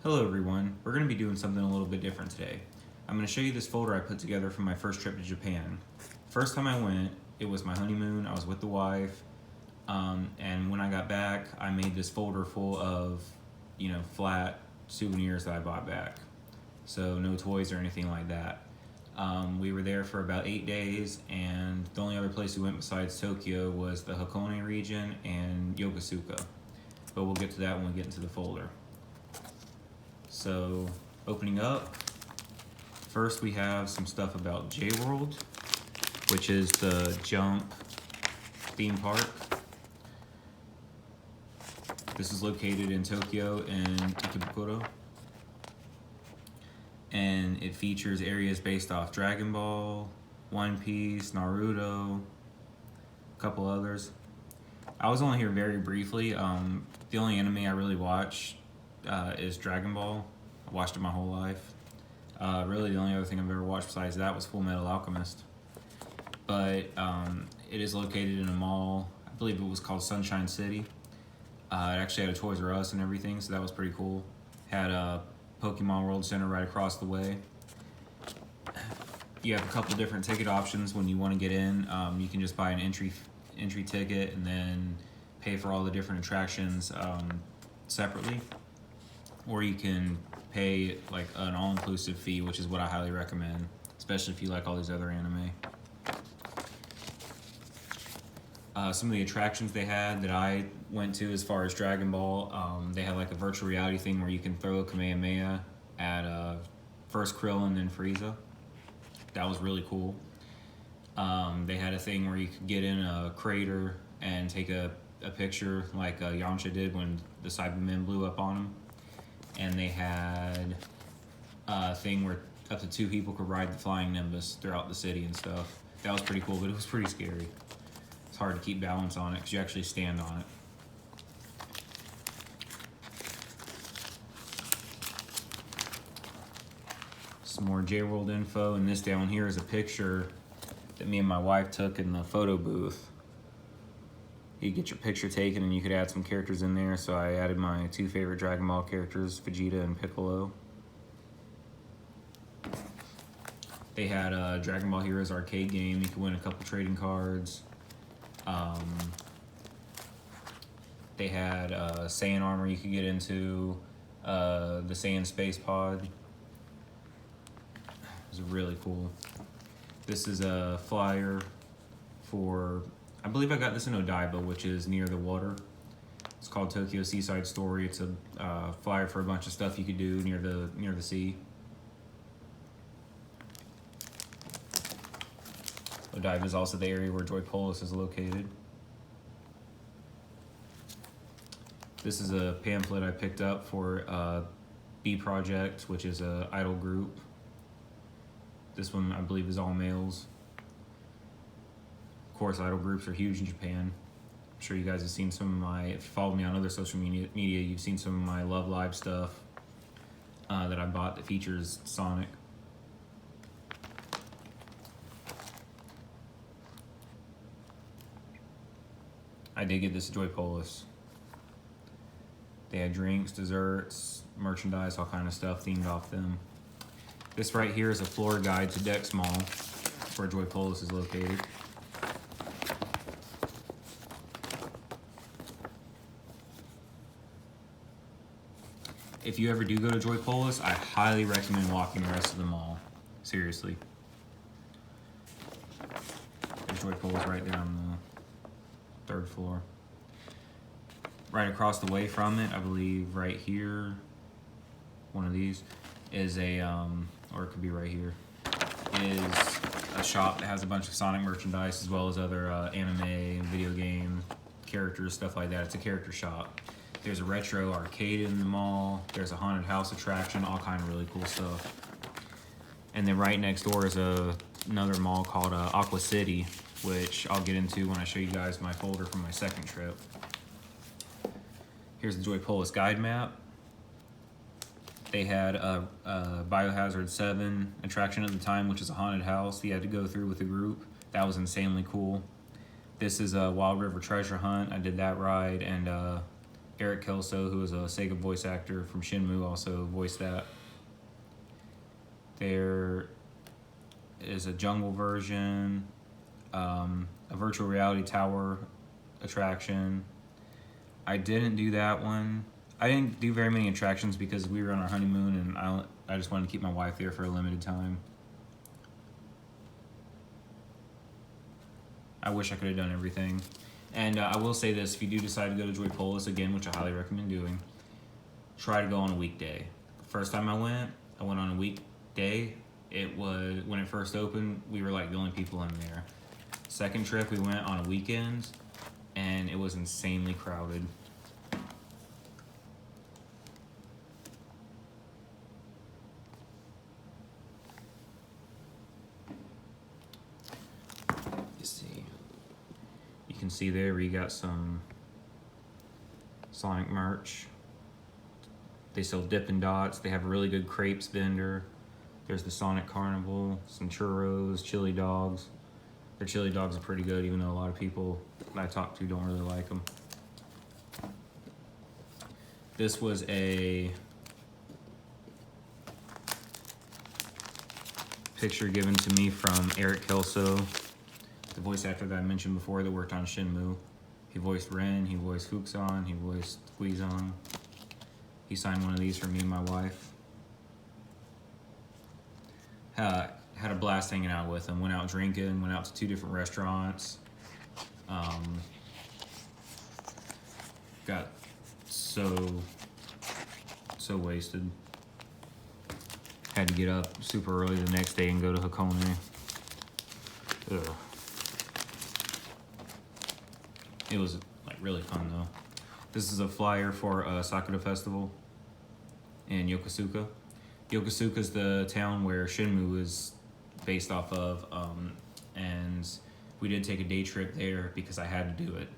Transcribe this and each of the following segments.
Hello everyone, we're going to be doing something a little bit different today. I'm going to show you this folder I put together for my first trip to Japan. First time I went, it was my honeymoon, I was with the wife, and when I got back, I made this folder full of, flat souvenirs that I bought back. So no toys or anything like that. We were there for about 8 days, and the only other place we went besides Tokyo was the Hakone region and Yokosuka. But we'll get to that when we get into the folder. So, opening up, first we have some stuff about J-World, which is the Jump theme park. This is located in Tokyo in Ikebukuro. And it features areas based off Dragon Ball, One Piece, Naruto, a couple others. I was only here very briefly. The only anime I really watch is Dragon Ball. I watched it my whole life. Really, the only other thing I've ever watched besides that was Full Metal Alchemist. But it is located in a mall. I believe it was called Sunshine City. It actually had a Toys R Us and everything, so that was pretty cool. Had a Pokemon World Center right across the way. You have a couple different ticket options when you want to get in. You can just buy an entry ticket and then pay for all the different attractions separately, or you can pay like an all-inclusive fee, which is what I highly recommend, especially if you like all these other anime. Some of the attractions they had that I went to as far as Dragon Ball, they had like a virtual reality thing where you can throw a Kamehameha at first Krillin, then Frieza. That was really cool. They had a thing where you could get in a crater and take a picture like Yamcha did when the Cybermen blew up on him. And they had a thing where up to 2 people could ride the flying Nimbus throughout the city and stuff. That was pretty cool, but it was pretty scary. It's hard to keep balance on it because you actually stand on it. Some more J-World info, and this down here is a picture that me and my wife took in the photo booth. You get your picture taken and you could add some characters in there, so I added my 2 favorite Dragon Ball characters, Vegeta and Piccolo. They had a Dragon Ball Heroes arcade game. You could win a couple trading cards. They had Saiyan armor you could get into, the Saiyan space pod. It was really cool. This is a flyer for, I believe I got this in Odaiba, which is near the water. It's called Tokyo Seaside Story. It's a flyer for a bunch of stuff you could do near the sea. Odaiba is also the area where Joy Polis is located. This is a pamphlet I picked up for B Project, which is an idol group. This one, I believe, is all males. Of course, idol groups are huge in Japan. I'm sure you guys have seen some of my, if you follow me on other social media, you've seen some of my Love Live stuff that I bought that features Sonic. I did get this at Joy Polis. They had drinks, desserts, merchandise, all kind of stuff themed off them. This right here is a floor guide to Dex Mall, where Joy Polis is located. If you ever do go to Joy Polis, I highly recommend walking the rest of the mall. Seriously. There's Joy Polis right there on the 3rd floor. Right across the way from it, I believe right here, one of these, is a, or it could be right here, is a shop that has a bunch of Sonic merchandise as well as other anime and video game characters, stuff like that. It's a character shop. There's a retro arcade in the mall. There's a haunted house attraction, all kind of really cool stuff. And then right next door is another mall called Aqua City, which I'll get into when I show you guys my folder from my second trip. Here's the Joy Polis guide map. They had a Biohazard 7 attraction at the time, which is a haunted house you had to go through with a group. That was insanely cool. This is a Wild River Treasure Hunt. I did that ride, and Eric Kelso, who was a Sega voice actor from Shenmue, also voiced that. There is a jungle version, a virtual reality tower attraction. I didn't do that one. I didn't do very many attractions because we were on our honeymoon and I just wanted to keep my wife there for a limited time. I wish I could have done everything. And I will say this, if you do decide to go to Joypolis again, which I highly recommend doing, try to go on a weekday. First time I went on a weekday. It was, when it first opened, we were like the only people in there. Second trip, we went on a weekend, and it was insanely crowded. You see, you can see there we got some Sonic merch. They sell Dippin' Dots. They have a really good crepes vendor. There's the Sonic Carnival, some churros, chili dogs. Their chili dogs are pretty good, even though a lot of people I talk to don't really like them. This was a picture given to me from Eric Kelso, the voice actor that I mentioned before that worked on Shenmue. He voiced Ren, he voiced Fuxon, he voiced Guizong. He signed one of these for me and my wife. Had a blast hanging out with him. Went out drinking, went out to 2 different restaurants. Got so wasted. Had to get up super early the next day and go to Hakone. Ugh. It was like really fun though. This is a flyer for Sakura Festival in Yokosuka. Yokosuka is the town where Shenmue is based off of, and we did take a day trip there because I had to do it.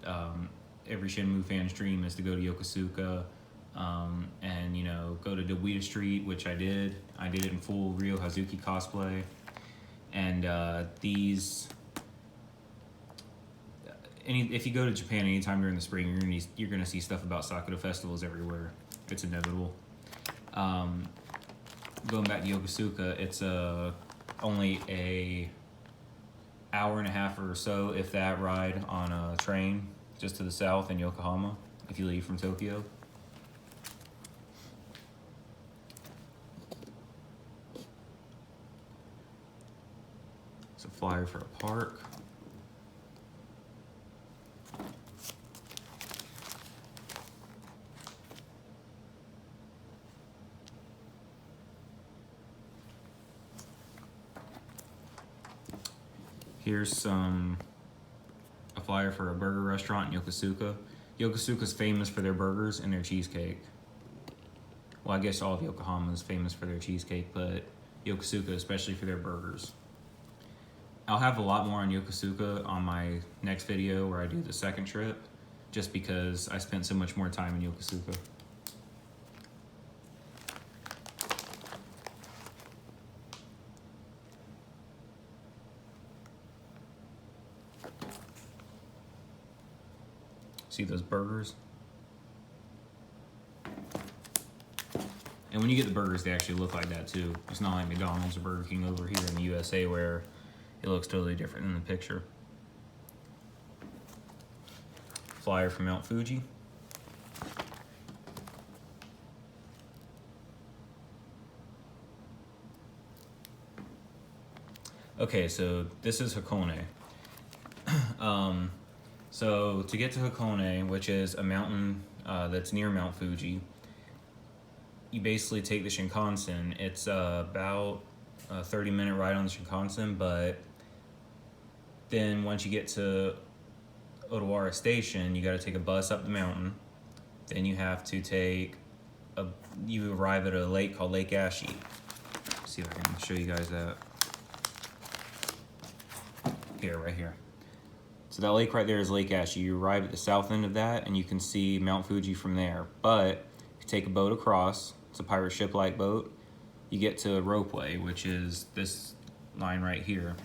Every Shenmue fan's dream is to go to Yokosuka and, you know, go to Dobuita Street, which I did. I did it in full Ryo Hazuki cosplay. And if you go to Japan anytime during the spring, you're gonna see stuff about Sakura festivals everywhere. It's inevitable. Going back to Yokosuka, it's only a hour and a half or so, if that, ride on a train just to the south in Yokohama if you leave from Tokyo. It's a flyer for a park. Here's a flyer for a burger restaurant in Yokosuka. Yokosuka's famous for their burgers and their cheesecake. Well, I guess all of Yokohama is famous for their cheesecake, but Yokosuka especially for their burgers. I'll have a lot more on Yokosuka on my next video where I do the second trip, just because I spent so much more time in Yokosuka. See those burgers? And when you get the burgers, they actually look like that too. It's not like McDonald's or Burger King over here in the USA where it looks totally different in the picture. Flyer from Mount Fuji. Okay, so this is Hakone. So to get to Hakone, which is a mountain that's near Mount Fuji, you basically take the Shinkansen. It's about a 30-minute ride on the Shinkansen, but then once you get to Odawara Station, you got to take a bus up the mountain. Then you have to you arrive at a lake called Lake Ashi. Let's see if I can show you guys that. Here, right here. So that lake right there is Lake Ashi. You arrive at the south end of that, and you can see Mount Fuji from there. But if you take a boat across, it's a pirate ship-like boat, you get to a ropeway, which is this line right here.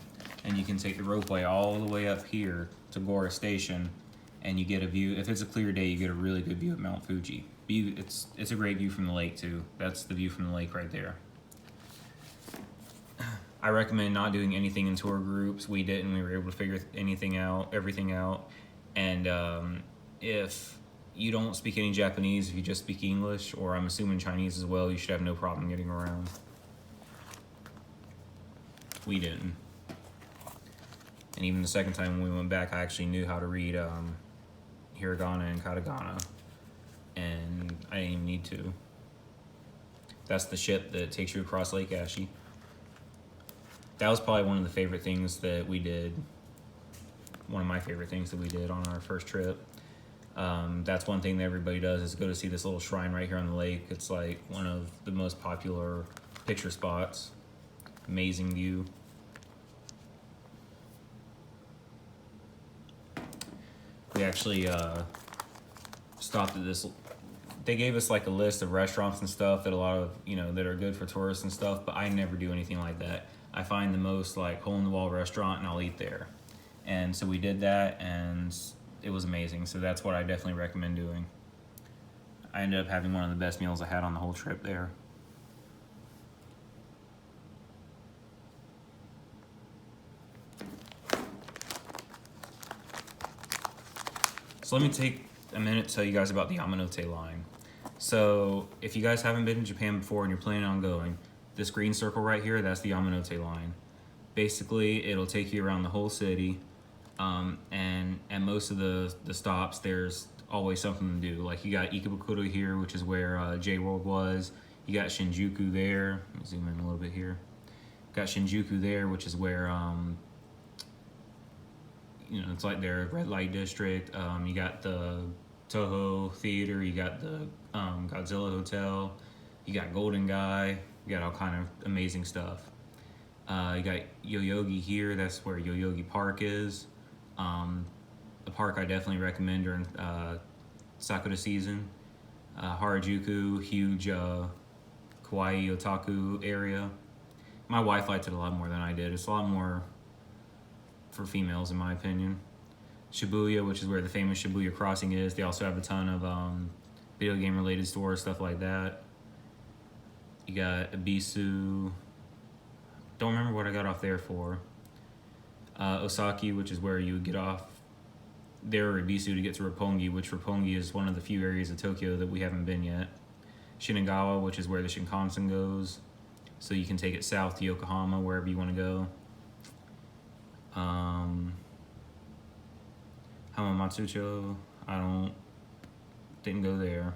And you can take the ropeway all the way up here to Gora Station, and you get a view. If it's a clear day, you get a really good view of Mount Fuji. It's a great view from the lake too. That's the view from the lake right there. I recommend not doing anything in tour groups. We didn't. We were able to figure everything out. And if you don't speak any Japanese, if you just speak English, or I'm assuming Chinese as well, you should have no problem getting around. We didn't. And even the second time when we went back, I actually knew how to read hiragana and katakana, and I didn't even need to. That's the ship that takes you across Lake Ashi. That was probably one of the favorite things that we did. One of my favorite things that we did on our first trip. That's one thing that everybody does, is go to see this little shrine right here on the lake. It's like one of the most popular picture spots. Amazing view. We actually stopped at this. They gave us like a list of restaurants and stuff that a lot of, that are good for tourists and stuff, but I never do anything like that. I find the most like hole-in-the-wall restaurant and I'll eat there. And so we did that, and it was amazing. So that's what I definitely recommend doing. I ended up having one of the best meals I had on the whole trip there. So let me take a minute to tell you guys about the Yamanote line. So if you guys haven't been to Japan before and you're planning on going, this green circle right here, that's the Yamanote line. Basically, it'll take you around the whole city, and at most of the stops, there's always something to do. Like you got Ikebukuro here, which is where J-World was. You got Shinjuku there. Let me zoom in a little bit here. Got Shinjuku there, which is where it's like their red light district. You got the Toho Theater, you got the Godzilla Hotel, you got Golden Guy, you got all kind of amazing stuff. You got Yoyogi here, that's where Yoyogi Park is. The park I definitely recommend during Sakura season. Harajuku, huge kawaii otaku area. My wife liked it a lot more than I did. It's a lot more for females in my opinion. Shibuya, which is where the famous Shibuya crossing is. They also have a ton of video game related stores, stuff like that. You got Ebisu. Don't remember what I got off there for. Osaki, which is where you would get off there, or Ebisu to get to Roppongi, which Roppongi is one of the few areas of Tokyo that we haven't been yet. Shinagawa, which is where the Shinkansen goes, so you can take it south to Yokohama, wherever you want to go. Hamamatsucho, didn't go there.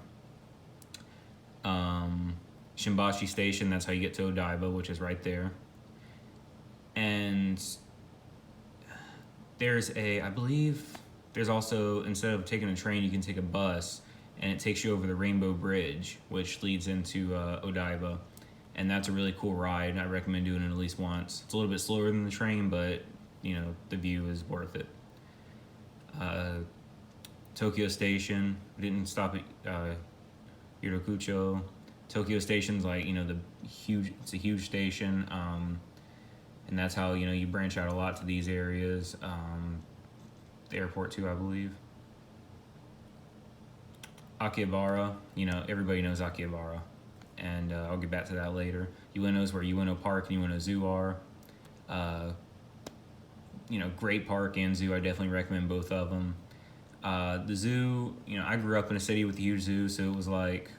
Shimbashi Station, that's how you get to Odaiba, which is right there. And I believe there's also, instead of taking a train, you can take a bus, and it takes you over the Rainbow Bridge, which leads into Odaiba. And that's a really cool ride, and I recommend doing it at least once. It's a little bit slower than the train, but the view is worth it. Tokyo Station, we didn't stop at Hirokucho. Tokyo Station's like, it's a huge station, and that's how, you branch out a lot to these areas. The airport too, I believe. Akihabara, everybody knows Akihabara, and I'll get back to that later. Ueno is where Ueno Park and Ueno Zoo are. Great park and zoo. I definitely recommend both of them. The zoo, I grew up in a city with a huge zoo, so it was like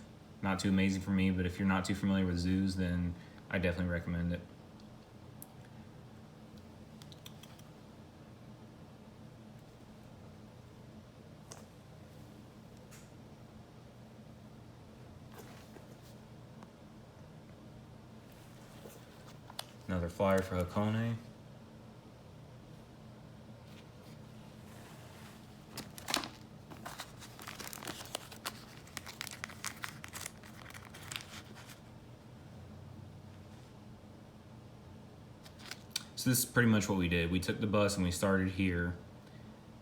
not too amazing for me, but if you're not too familiar with zoos, then I definitely recommend it. Another flyer for Hakone. So this is pretty much what we did. We took the bus and we started here.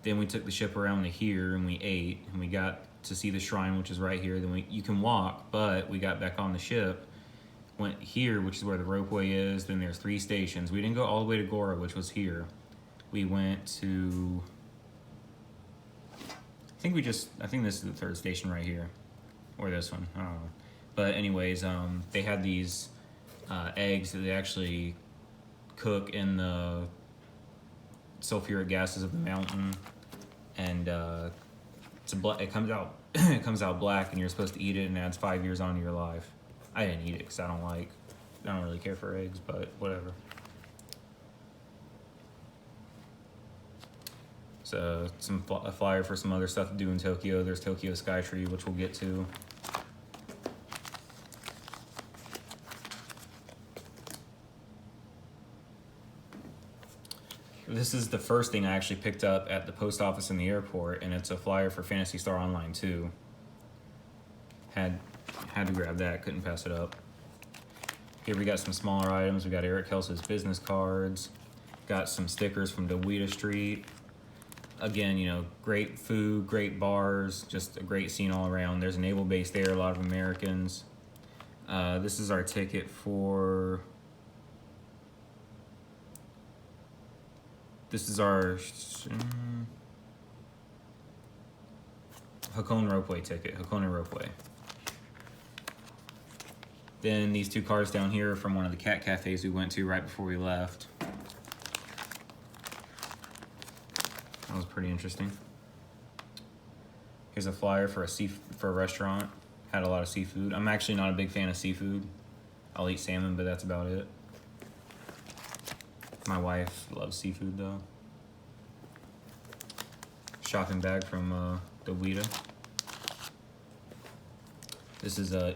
Then we took the ship around to here and we ate and we got to see the shrine, which is right here. Then you can walk, but we got back on the ship, went here, which is where the ropeway is. Then there's 3 stations. We didn't go all the way to Gora, which was here. We went to I think this is the third station right here, or this one. I don't know. But anyways, they had these eggs that they actually cook in the sulfuric gases of the mountain, and it comes out it comes out black, and you're supposed to eat it, and it adds 5 years onto your life. I didn't eat it because I don't really care for eggs, but whatever. So a flyer for some other stuff to do in Tokyo. There's Tokyo Skytree, which we'll get to. This is the first thing I actually picked up at the post office in the airport, and it's a flyer for Phantasy Star Online 2. Had to grab that, couldn't pass it up. Here we got some smaller items. We got Eric Kelso's business cards. Got some stickers from Dewita Street. Again, you know, great food, great bars, just a great scene all around. There's a naval base there, a lot of Americans. This is our ticket for... This is our Hakone Ropeway ticket, Hakone Ropeway. Then these two cards down here are from one of the cat cafes we went to right before we left. That was pretty interesting. Here's a flyer for a restaurant. Had a lot of seafood. I'm actually not a big fan of seafood. I'll eat salmon, but that's about it. My wife loves seafood though. Shopping bag from Dewita. This is a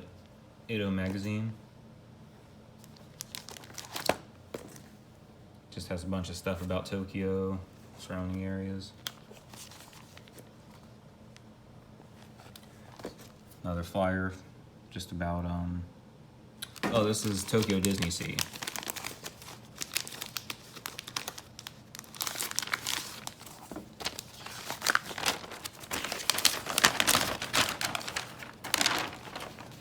Edo magazine. Just has a bunch of stuff about Tokyo, surrounding areas. Another flyer just about oh, this is Tokyo Disney Sea.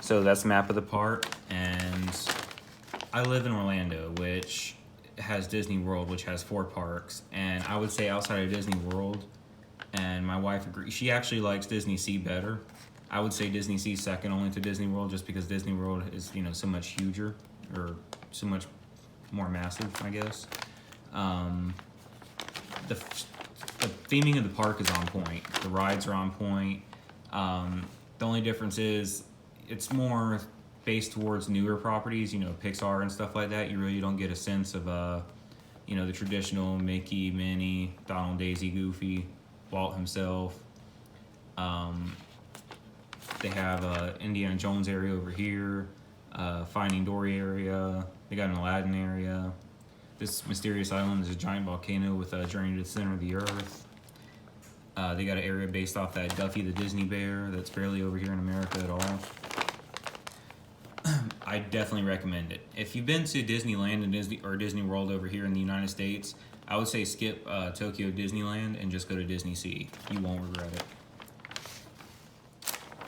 So that's the map of the park, and I live in Orlando, which has Disney World, which has 4 parks, and I would say outside of Disney World, and my wife agrees, she actually likes Disney Sea better. I would say Disney Sea second only to Disney World, just because Disney World is, you know, so much huger, or so much more massive, I guess. The theming of the park is on point. The rides are on point. The only difference is it's more based towards newer properties, you know, Pixar and stuff like that. You really don't get a sense of, you know, the traditional Mickey, Minnie, Donald, Daisy, Goofy, Walt himself. They have Indiana Jones area over here, Finding Dory area. They got an Aladdin area. This mysterious island is a giant volcano with a journey to the center of the earth. They got an area based off that Duffy the Disney Bear that's barely over here in America at all. I definitely recommend it. If you've been to Disneyland and Disney World over here in the United States, I would say skip Tokyo Disneyland and just go to Disney Sea. You won't regret it.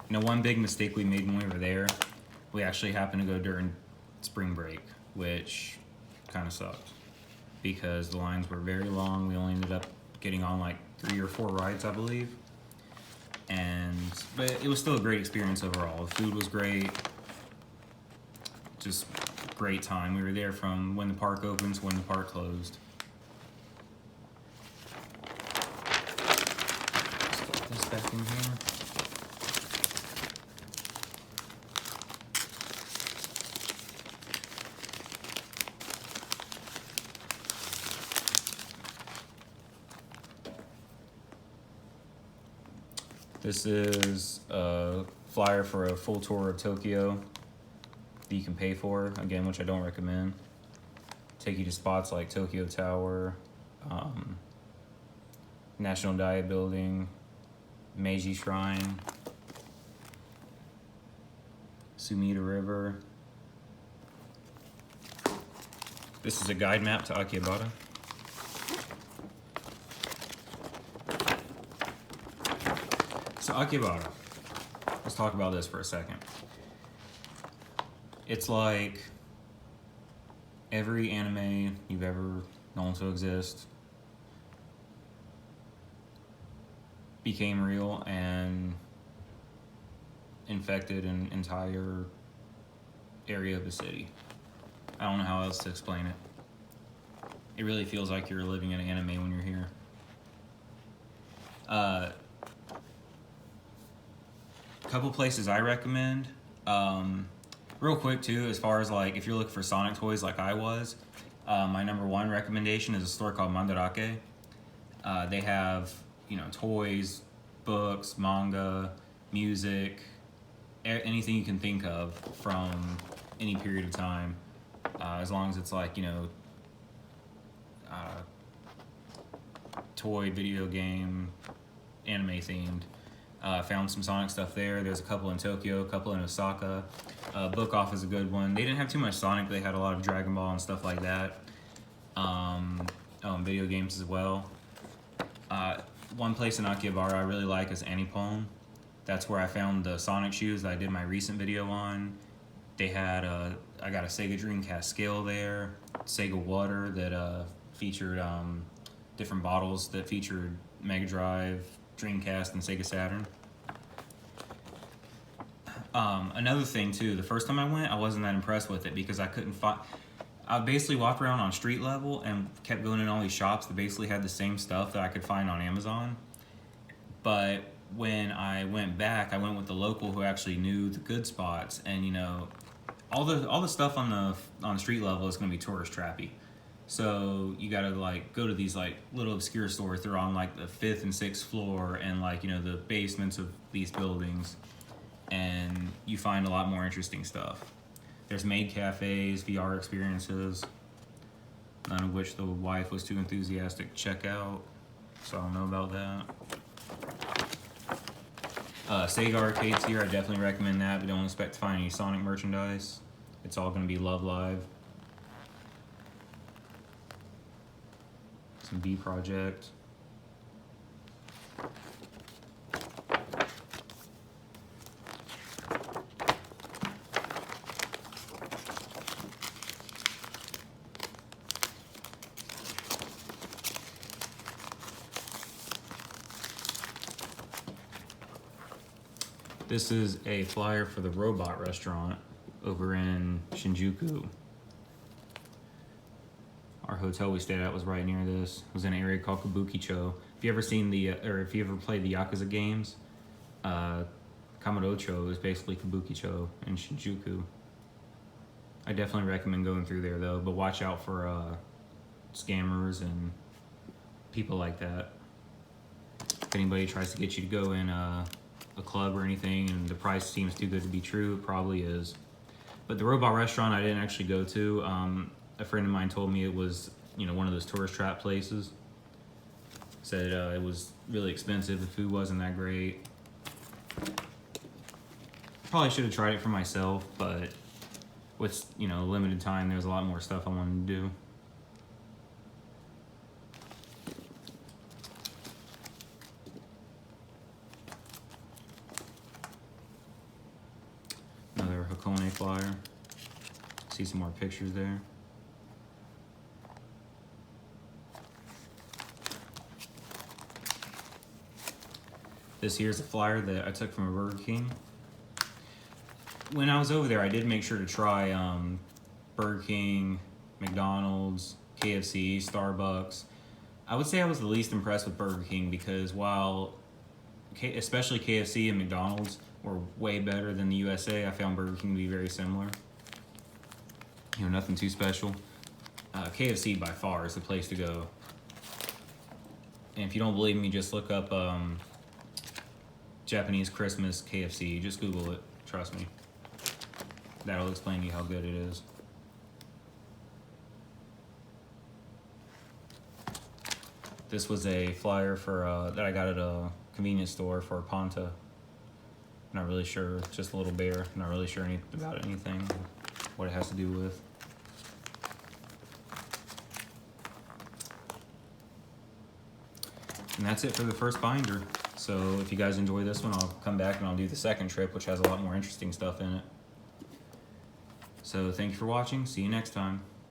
You know, one big mistake we made when we were there, we actually happened to go during spring break, which kind of sucked because the lines were very long. We only ended up getting on like 3 or 4 rides, I believe. But it was still a great experience overall. The food was great. Just great time. We were there from when the park opened to when the park closed. Let's put this back in here. This is a flyer for a full tour of Tokyo that you can pay for, again, which I don't recommend. Take you to spots like Tokyo Tower, National Diet Building, Meiji Shrine, Sumida River. This is a guide map to Akihabara. So Akihabara, let's talk about this for a second. It's like every anime you've ever known to exist became real and infected an entire area of the city. I don't know how else to explain it. It really feels like you're living in an anime when you're here. Couple places I recommend. Real quick too, as far as like if you're looking for Sonic toys like I was, my number one recommendation is a store called Mandarake. They have, you know, toys, books, manga, music, anything you can think of from any period of time, as long as it's like, you know, toy, video game, anime themed. Found some Sonic stuff there. There's a couple in Tokyo, a couple in Osaka. Book Off is a good one. They didn't have too much Sonic, but they had a lot of Dragon Ball and stuff like that. Video games as well. One place in Akihabara I really like is Anipon. That's where I found the Sonic shoes that I did my recent video on. They had I got a Sega Dreamcast scale there, Sega water that featured different bottles that featured Mega Drive, Dreamcast, and Sega Saturn. Another thing too, the first time I went, I wasn't that impressed with it because I couldn't find. I basically walked around on street level and kept going in all these shops that basically had the same stuff that I could find on Amazon. But when I went back, I went with the local who actually knew the good spots, and you know, all the stuff on the street level is going to be tourist trappy. So you gotta like go to these like little obscure stores. They're on like the 5th and 6th floor and like, you know, the basements of these buildings, and you find a lot more interesting stuff. There's maid cafes, VR experiences, none of which the wife was too enthusiastic to check out, so I don't know about that. Sega Arcade's here, I definitely recommend that, but don't expect to find any Sonic merchandise. It's all gonna be Love Live. Some B Project. This is a flyer for the Robot Restaurant over in Shinjuku. Our hotel we stayed at was right near this. It was in an area called Kabukicho. If you ever seen or if you ever played the Yakuza games, Kamurocho is basically Kabukicho in Shinjuku. I definitely recommend going through there though, but watch out for scammers and people like that. If anybody tries to get you to go in a club or anything and the price seems too good to be true, it probably is. But the Robot Restaurant I didn't actually go to. A friend of mine told me it was, you know, one of those tourist trap places. Said it was really expensive, the food wasn't that great. Probably should have tried it for myself, but with, you know, limited time, there's a lot more stuff I wanted to do. Another Hakone flyer. See some more pictures there. This here's a flyer that I took from a Burger King. When I was over there, I did make sure to try Burger King, McDonald's, KFC, Starbucks. I would say I was the least impressed with Burger King because while especially KFC and McDonald's were way better than the USA, I found Burger King to be very similar. You know, nothing too special. KFC by far is the place to go. And if you don't believe me, just look up Japanese Christmas KFC. Just Google it. Trust me. That'll explain to you how good it is. This was a flyer for that I got at a convenience store for Ponta. Not really sure, just a little bear. Not really sure about anything, what it has to do with. And that's it for the first binder. So if you guys enjoy this one, I'll come back and I'll do the second trip, which has a lot more interesting stuff in it. So thank you for watching. See you next time.